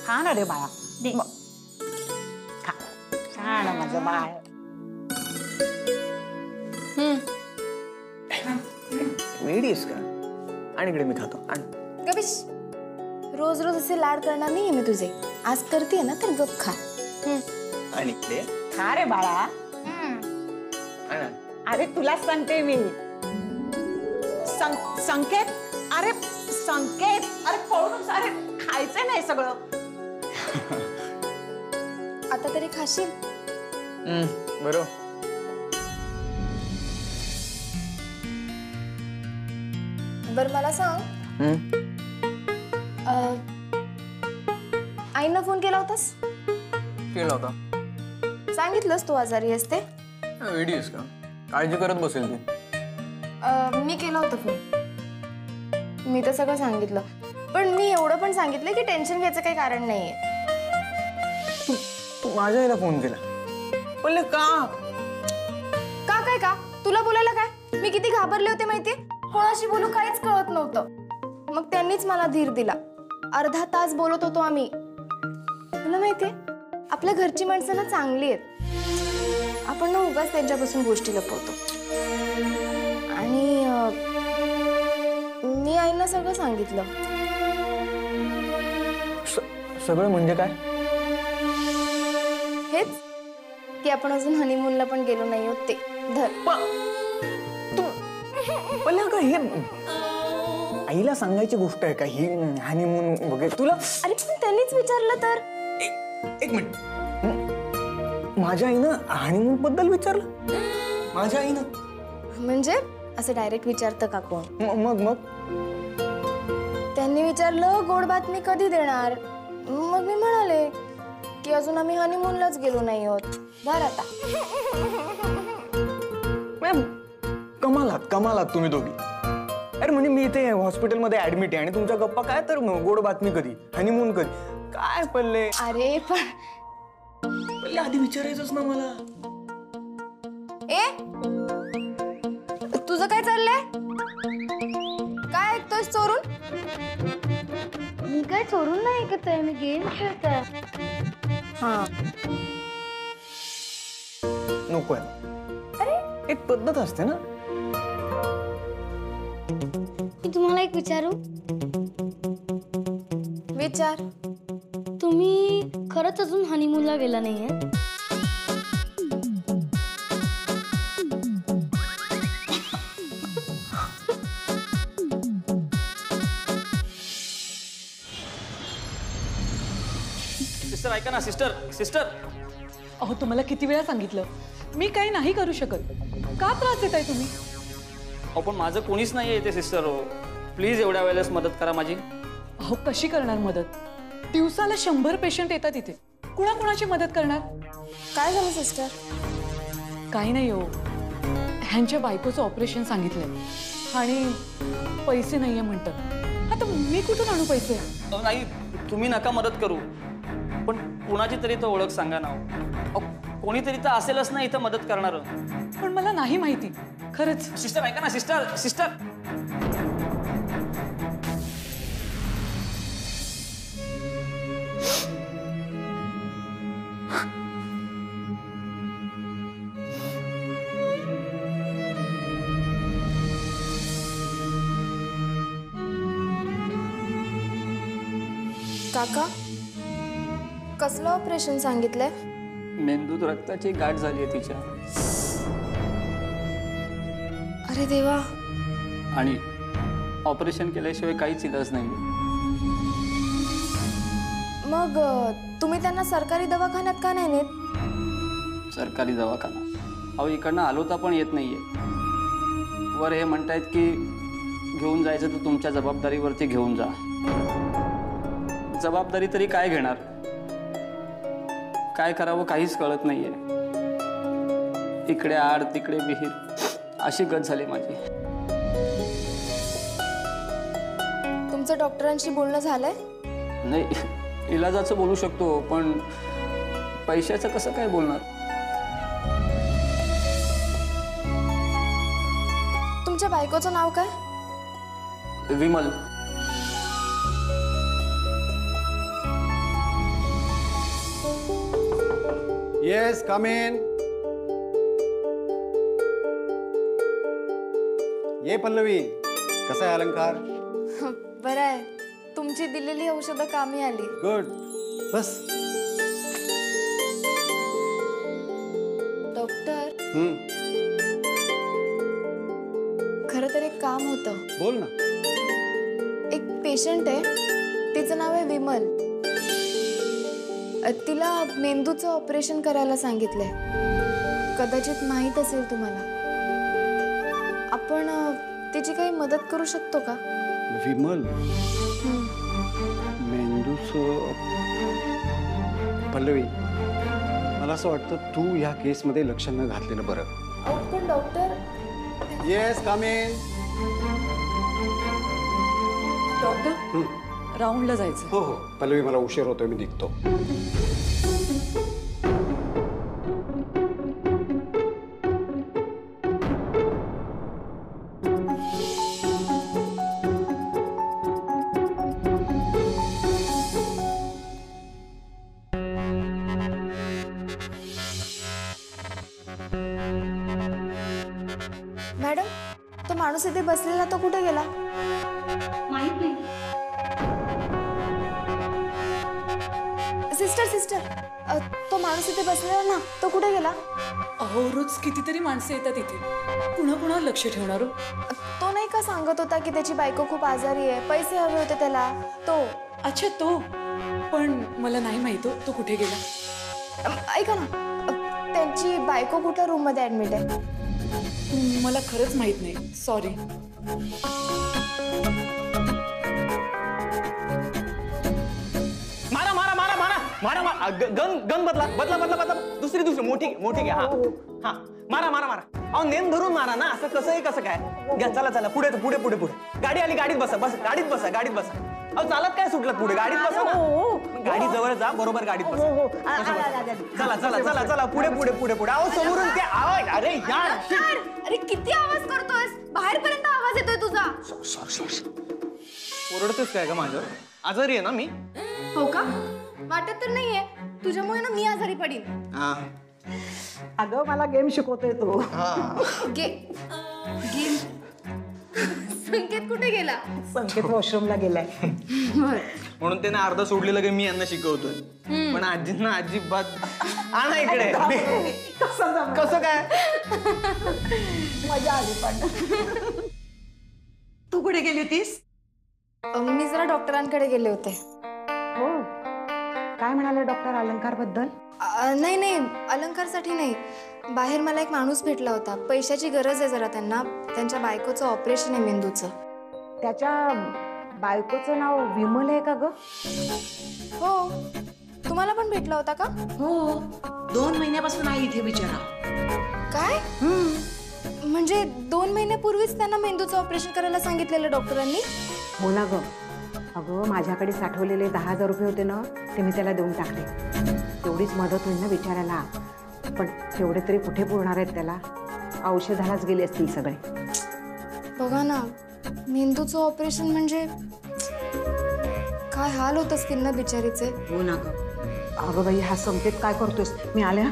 खा ना रे बाळा. खा. छान माझं बाळ. वेडीस का? आणि इकडे मी खातो. गबिश, रोज रोज असे लाड करणार नाहीये मी तुझे. आज करते ना तर गप खा. आणि इकडे खा रे बाळा. अरे तुला सांगते मी. संकेत, अरे संकेत, अरे पळून, अरे खायचं नाही सगळं. आता तरी खाशील. बरोबर. बर मला सांग, आईना फोन केला होतास? केला होता. सांगितलंस तू आजारी असते? वेडीस का? काळजी करत बसेल ती. मी केला होता फोन. मी तर सगळं सांगितलं, पण मी एवढं पण सांगितलं की टेन्शन घ्यायचं काही कारण नाहीये. तू माझ्या आईला फोन केला? बोलले का? का काय का? तुला बोलायला काय? मी किती घाबरले होते माहितीये. कोणाशी बोलू काहीच कळत नव्हतं. मग त्यांनीच मला धीर दिला. अर्धा तास बोलत होतो आम्ही. तुला माहितीये, आपल्या घरची माणसं ना चांगली आहेत. आपण ना उगाच त्यांच्यापासून गोष्टी लपवतो. आणि मी आईना सगळं सांगितलं. सगळं म्हणजे काय? हेच की आपण अजून हनीमूनला पण गेलो नाही होत ते. धर. पण का हे आईला सांगायची गोष्ट आहे का ही हनीमून वगैरे तुला? अरे पण त्यांनीच विचारलं तर. एक मिनिट, माझ्या आईनं हनीमून बद्दल विचारलं? माझ्या आईनं म्हणजे असं डायरेक्ट विचारतं का कोण? मग त्यांनी विचारलं गोड बातमी कधी देणार. मग मी म्हणाले की अजून आम्ही हनीमूनलाच गेलो नाही आहोत. धर आता. कमालात तुम्ही दोघी. अरे म्हणजे मी इथे हॉस्पिटलमध्ये ऍडमिट आहे आणि तुमच्या गप्पा काय तर गोड बातमी कधी, हनीमून कधी, काय पल्ले. अरे पण पल्ले आधी विचारायचंच ना मला. ए तुझं काय चाललंय? काय ऐकतोस चोरून? मी काय चोरून नाही ऐकत आहे, मी गेम खेळतोय. हा नकोय. अरे एक पद्धत असते ना. मी तुम्हाला एक विचारू? विचार. तुम्ही खरंच अजून हनीमूनला गेला नाहीये? सिस्टर ऐका ना. सिस्टर. अहो तुम्हाला किती वेळा सांगितलं, मी काही नाही करू शकत. का त्रास देताय तुम्ही? अहो पण माझं कोणीच नाही आहे इथे सिस्टर. हो प्लीज एवढ्या वेळेस मदत करा माझी. अहो कशी करणार मदत? दिवसाला 100 पेशंट येतात इथे. कुणाकुणाची मदत करणार? काय झालं सिस्टर? काही नाही हो, ह्यांच्या बायकोचं ऑपरेशन सांगितलंय आणि पैसे नाहीये म्हणतात. आता मी कुठून आणू पैसे? नाही तुम्ही नका मदत करू, पण कुणाची तरी तो ओळख सांगा ना. कोणीतरी तर असेलच ना इथं मदत करणार. पण मला नाही माहिती खरंच. सिस्टर ऐका ना. सिस्टर काका, कसलं ऑपरेशन सांगितलंय? मेंदूत रक्ताची गाठ झाली आहे तिच्या. अरे देवा. आणि ऑपरेशन केल्याशिवाय काहीच इलाज नाही. मग तुम्ही त्यांना सरकारी दवाखान्यात का नाही नेत? सरकारी दवाखाना? अहो इकडनं आलोता पण येत नाहीये. वर हे म्हणतायत की घेऊन जायचं तर तुमच्या जबाबदारीवरती घेऊन जा. जबाबदारी तरी काय घेणार? काय करावं काहीच कळत नाहीये. इकडे आड तिकडे विहीर अशी गत झाली माझी. तुमचं डॉक्टरांशी बोलणं झालंय? नाही, इलाजाचं बोलू शकतो पण पैशाचं कसं काय बोलणार? तुमच्या बायकोचं नाव काय? विमल. Yes come in. ये पल्लवी, कसा आहे अलंकार? बरं आहे. तुमची दिलेली औषधं कामी आली. गुड. बस. डॉक्टर, हम्म. खरं तर एक काम होतं. बोल ना. एक पेशंट आहे, तिचं नाव आहे विमल. तिला मेंदूचं ऑपरेशन करायला सांगितलंय. कदाचित माहीत असेल तुम्हाला. आपण तिची काही मदत करू शकतो का? विमल, मेंदूचं. पल्लवी, मला असं वाटतं तू या केसमध्ये लक्ष न घातलेलं बरं. पण doctor. Yes come in. Doctor, राऊंडला जायचं. हो हो पल्लवी, मला उशीर होतोय, मी निघतो. मॅडम, तो माणूस इथे बसलेला तो कुठे गेला? माहित नाही. सिस्टर सिस्टर, तो माणूस इथे बसलेला ना, तो कुठे गेला? अहो, रोज कितीतरी माणसं येतात इथे. कुणाकुणावर लक्ष ठेवणार हो? तो नाही का सांगत होता की त्याची बायको खूप आजारी आहे, पैसे हवे होते त्याला? तो. अच्छा, तो. पण मला नाही माहित तो कुठे गेला. ऐका ना, त्यांची बायको कुठल्या रूम मध्ये ऍडमिट आहे? मला खरंच माहित नाही, सॉरी. मारा मारा मारा मारा मारा मारा. गन गन बदला बदला बदला बदला. दुसरी मोठी मोठी घ्या. हा हा, मारा मारा मारा. अहो, नेम धरून मारा ना. असं कसं आहे, कसं काय? घ्या, चला चला, पुढे पुढे पुढे पुढे. गाडी आली, गाडीत बसा. बस, गाडीत बसा, गाडीत बसा. अहो, चालत काय सुटलं? पुढे गाडीत बसा ना. गाडी जवळ जा, बरोबर गाडीत बसा. चला चला चला चला, पुढे पुढे पुढे पुढे. अहो, समोरून ते आवाज. अरे यार, अरे किती आवाज करतोयस? बाहेरपर्यंत आवाज येतोय तुझा. ओरडतेस काय का माझ्यावर? आजारी आहे ना मी. हो का? वाटत तर नाहीये. तुझ्यामुळे ना मी आजारी पडीन. अगं मला गेम शिकवतोय तो. गेम. संकेत कुठे गेला? संकेत वॉशरूमला गेलाय. म्हणून त्याने अर्ध सोडलेलं की मी यांना शिकवतोय. पण आजींना अजिबात. आणा इकडे. कसं काय? मजा आली पण. तू कुठे गेली होतीस? मी जरा डॉक्टरांकडे गेले होते. हो, काय म्हणाले डॉक्टर अलंकार बद्दल? नाही नाही, अलंकारसाठी नाही. बाहेर मला एक माणूस भेटला होता. पैशाची गरज आहे जरा त्यांना. त्यांच्या बायकोचं ऑपरेशन आहे मेंदूचं. त्याच्या बायकोचं नाव विमल आहे का ग? हो. तुम्हाला पण भेटला होता का? हो, 2 महिन्यापासून आहे इथे बिचारा. काय? म्हणजे 2 महिन्यापूर्वीच त्यांना मेंदूचं ऑपरेशन करायला सांगितलेलं डॉक्टरांनी? हो ना ग. अगं, माझ्याकडे साठवलेले 10,000 रुपये होते ना, ते मी त्याला देऊन टाकले. तेवढीच मदत होईल ना बिचाराला. पण तेवढे तरी कुठे पुरणार आहेत त्याला? औषधालाच गेले असतील सगळे. बघा ना, मेंदूचं ऑपरेशन म्हणजे काय हाल होत असतील ना बिचारीचे. हो ना ग. अगं बाई, हा संकेत काय करतोस? मी आले. हा,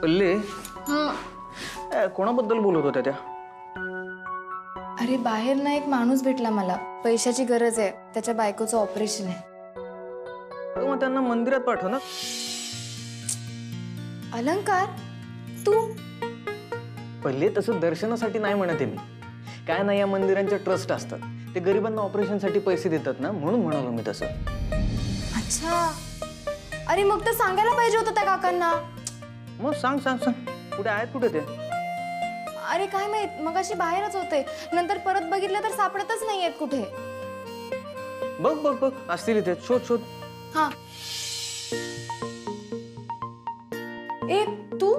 पल्ले, कोणाबद्दल बोलत होत्या त्या? अरे, बाहेर ना एक माणूस भेटला मला. पैशाची गरज आहे, त्याच्या बायकोचं ऑपरेशन आहे. मग त्यांना मंदिरात पाठव ना. अलंकार, तू? पहिले तसं दर्शनासाठी नाही म्हणते मी. काय नाही, या मंदिरांच्या ट्रस्ट असतात. ते गरिबांना ऑपरेशनसाठी पैसे देतात ना, म्हणून म्हणालो मी तसं. अच्छा. अरे, मग तर सांगायला पाहिजे होतं त्या काकांना. मग सांग सांग सांग. कुठे आहेत, कुठे ते? अरे काय माहित, मग अशी बाहेरच होते. नंतर परत बघितलं तर सापडतच नाहीयेत कुठे. बघ बघ बघ, असतील इथे. शोध शोध. हा. ए, तू?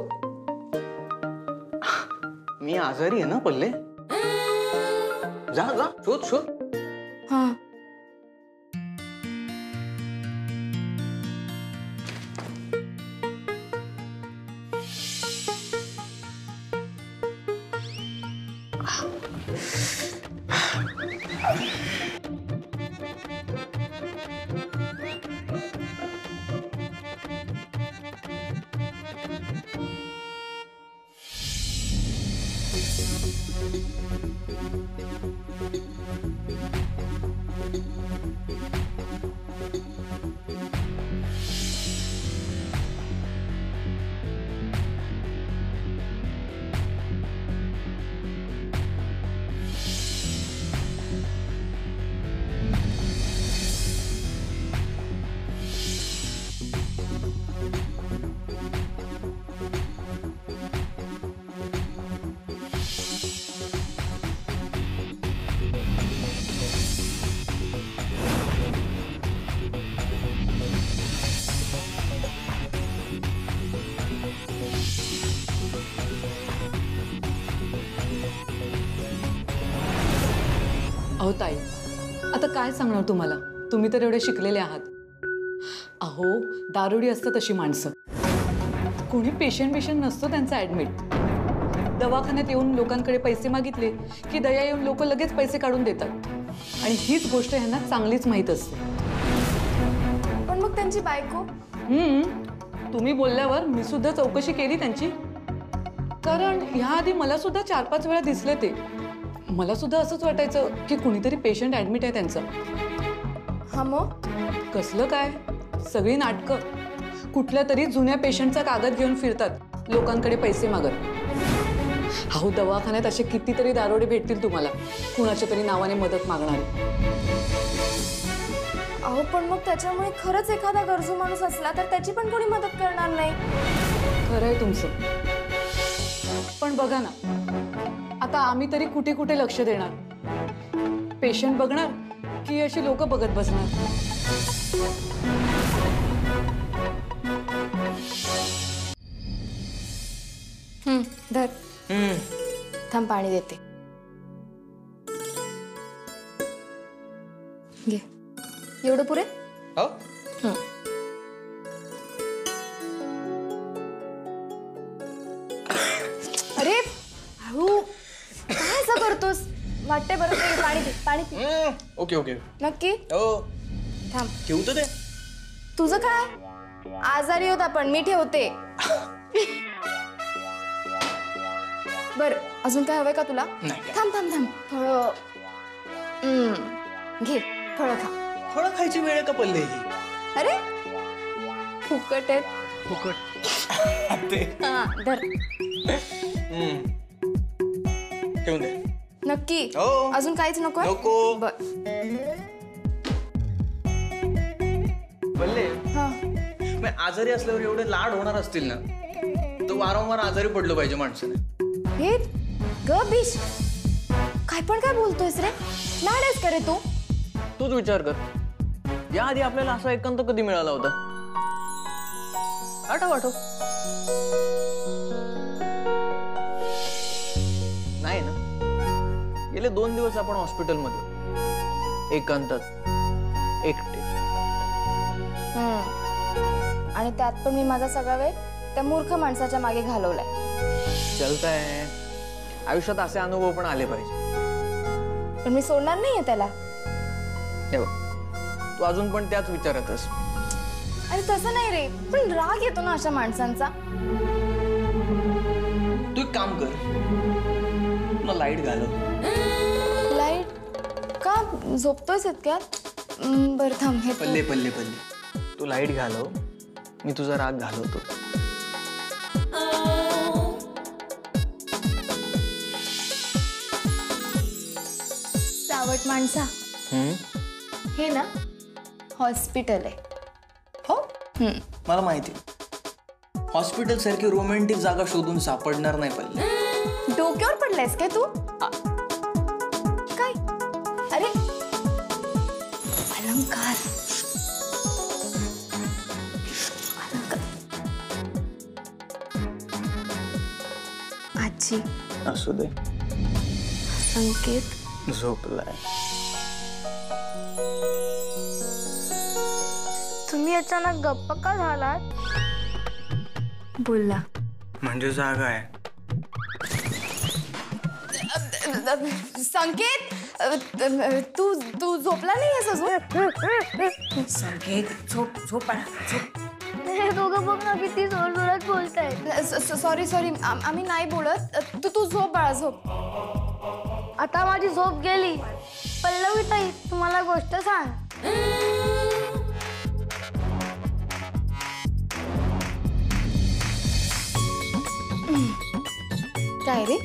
मी आजारी आहे ना पल्ले. जा जा, शोध शोध. हा. अहो ताई, आता काय सांगणार तुम्हाला, तुम्ही तर एवढे शिकलेले आहात. अहो दारुडी असतात अशी माणसं. कोणी पेशंट नसतो त्यांचा ॲडमिट. दवाखान्यात येऊन लोकांकडे पैसे मागितले की दया येऊन लोक लगेच पैसे काढून देतात. आणि हीच गोष्ट ह्यांना चांगलीच माहीत असते. पण मग त्यांची बायको? तुम्ही बोलल्यावर मी सुद्धा चौकशी केली त्यांची. कारण ह्याआधी मला सुद्धा 4-5 वेळा दिसले ते. मला सुद्धा असंच वाटायचं की कुणीतरी पेशंट ॲडमिट आहे त्यांचं. हा मग कसलं काय, सगळी नाटकं. कुठल्या तरी जुन्या पेशंटचा कागद घेऊन फिरतात लोकांकडे पैसे मागत. अहो दवाखान्यात असे कितीतरी दारोडे भेटतील तुम्हाला, कुणाच्या तरी नावाने मदत मागणारे. अहो पण मग त्याच्यामुळे खरंच एखादा गरजू माणूस असला तर त्याची पण कोणी मदत करणार नाही. खरंय तुमचं. पण बघा ना, आता आम्ही तरी कुठे कुठे लक्ष देणार. पेशंट बघणार की अशी लोक बघत बसणार. धर, थांब पाणी देते. घे, एवढं पुरे. हो अरे हळू, काय असं करतोस? वाटते बरं ते पाणी पी, पाणी पी. ओके ओके नक्की? हो थांब. ठेवतो ते. तुझं काय? आजारी होता पण मी ठेवते. बर, अजून काय हवंय का तुला? नाही. थांब थांब थांब. फळं घे, फळं खा. फळं खायची वेळ का पडली ही? अरे फुकट आहेत. फुकट हा, धर. ठेवून दे. नक्की? हो. अजून काहीच नको? नको. बर. पल्ले, हा. मग आजारी असल्यावर एवढे लाड होणार असतील ना, तर वारंवार आजारी पडलं पाहिजे माणसाने. हे ग बिश, काय पण काय बोलतोयस रे? लाड आहेस का रे तू? तूच विचार कर, याआधी आपल्याला असा एकांत कधी मिळाला होता? आठव नाही ना. गेले 2 दिवस आपण हॉस्पिटलमध्ये एकांतात एकटे. आणि त्यात पण मी माझा सगळा वेळ त्या मूर्ख माणसाच्या मागे घालवलाय. चलतंय, आयुष्यात असे अनुभव पण आले पाहिजे. पण मी सोडणार नाहीये त्याला. हे बघ, तू अजून पण त्याच विचारातस. अरे तसं नाही रे, पण राग येतो ना अशा माणसांचा. तू एक काम कर, तुला लाईट घालव. लाईट का? झोपतोयस इतक्यात? बरं थांब, हे पल्ले पल्ले पल्ले, तू लाईट घालव, मी तुझा राग घालवतो. सावट माणसा, हे ना हॉस्पिटल आहे. हो, मला माहिती. हॉस्पिटल सारखी रोमॅन्टिक जागा शोधून सापडणार नाही पल्ले. डोक्यावर पडलायस काय तू? काय? अरे अलंकार. आजी, असू दे. संकेत झोपलाय. तुम्ही अचानक गप्प का झालात? बोलला म्हणजे जागा आहे. संकेत, तू तू झोपला नाहीयेस अजून? संकेत, झोप झोप बाळा, झोप. हे दोघं बघ ना किती जोरजोरात बोलतायत. सॉरी सॉरी, आम्ही नाही बोलत. तू झोप बाळा, झोप. आता माझी झोप गेली. पल्लवी ताई, तुम्हाला गोष्ट सांग. काय रे,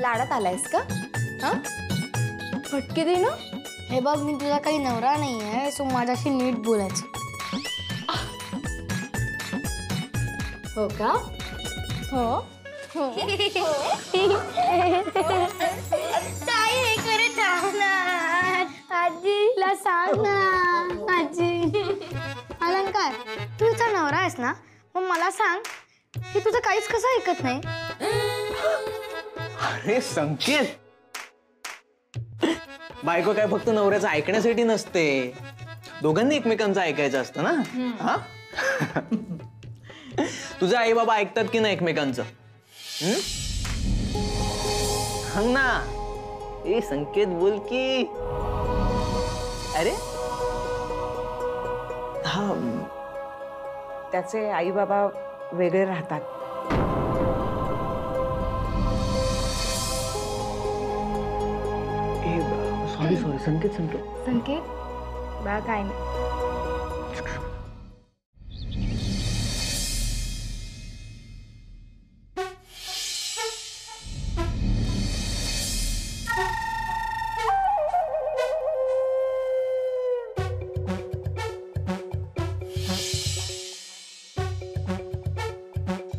लाडात आलायस का? हा, फटके दे ना. हे बघ, मी तुझा काही नवरा नाही आहे, सो माझ्याशी नीट बोलायचं. हो का? हो. ताई, हे खरं सांग ना. आजीला सांग ना. आजी, अलंकार, तू तुझा नवरा आहेस ना, मग मला सांग की तुझं काहीच कसं ऐकत नाही. अरे संकेत, बायको काय फक्त नवऱ्याचं ऐकण्यासाठी नसते, दोघांनी एकमेकांचं ऐकायचं असतं ना. हा तुझे आई बाबा ऐकतात की नाही एकमेकांचं? सांग ना. ए संकेत बोल की. अरे हा, त्याचे आई बाबा वेगळे राहतात. सॉरी संकेत संकेत बा काय नाही.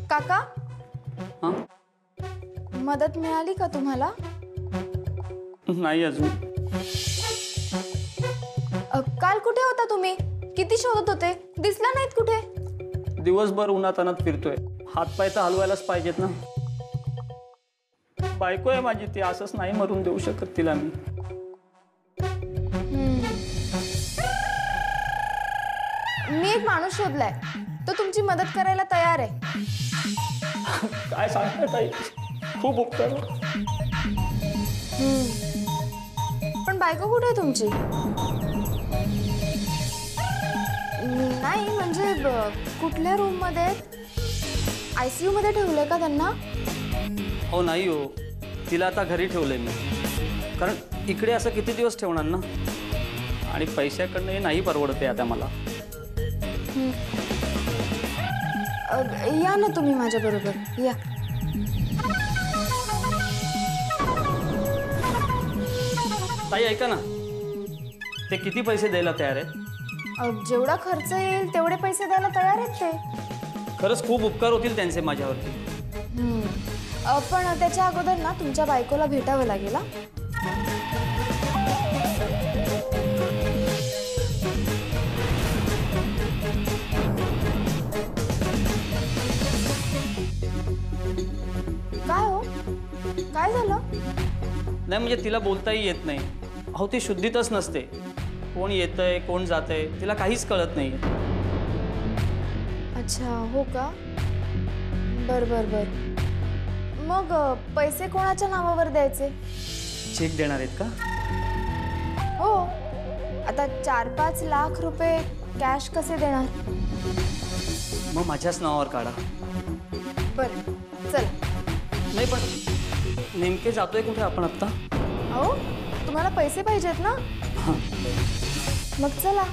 काका, हां मदत मिळाली का तुम्हाला? नाही अजून. काल कुठे होता तुम्ही? किती शोधत होते, दिसला नाहीत कुठे? दिवसभर उन्हातानात फिरतोय, हातपाय तर हलवायलाच पाहिजेत ना. बायको आहे माझी, ती असंच नाही मरून देऊ शकत तिला मी. मी एक माणूस शोधलाय, तो तुमची मदत करायला तयार आहे. काय सांगताय ताई, खूप उपकार. पण बायको कुठे आहे तुमची? नाही म्हणजे कुठल्या रूम मध्ये? ICU मध्ये ठेवलंय का त्यांना? हो नाही हो, तिला आता घरी ठेवलंय मी, कारण इकडे असं किती दिवस ठेवणार ना, आणि पैशाकडनं हे नाही परवडते आता मला. या ना तुम्ही माझ्या बरोबर, या. ताई ऐका ना, ते किती पैसे द्यायला तयार आहेत? जेवढा खर्च येईल तेवढे पैसे द्यायला तयार आहेत ते. खरंच खूप उपकार होतील त्यांचे माझ्यावरती. पण त्याच्या अगोदर ना तुमच्या बायकोला भेटावं लागेल. काय हो, काय झालं? नाही म्हणजे तिला बोलताही येत नाही. अहो ती शुद्धीतच नसते, कोण येतंय कोण जातंय तिला काहीच कळत नाही. अच्छा हो का, बर बर बर. मग पैसे कोणाच्या नावावर द्यायचे? चेक देणार आहेत का? हो, आता 4-5 लाख रुपये कॅश कसे देणार? मग माझ्याच नावावर काढा. बर चल. नाही पण नेमके जातोय कुठे आपण आत्ता? अहो तुम्हाला पैसे पाहिजेत ना, मग चला.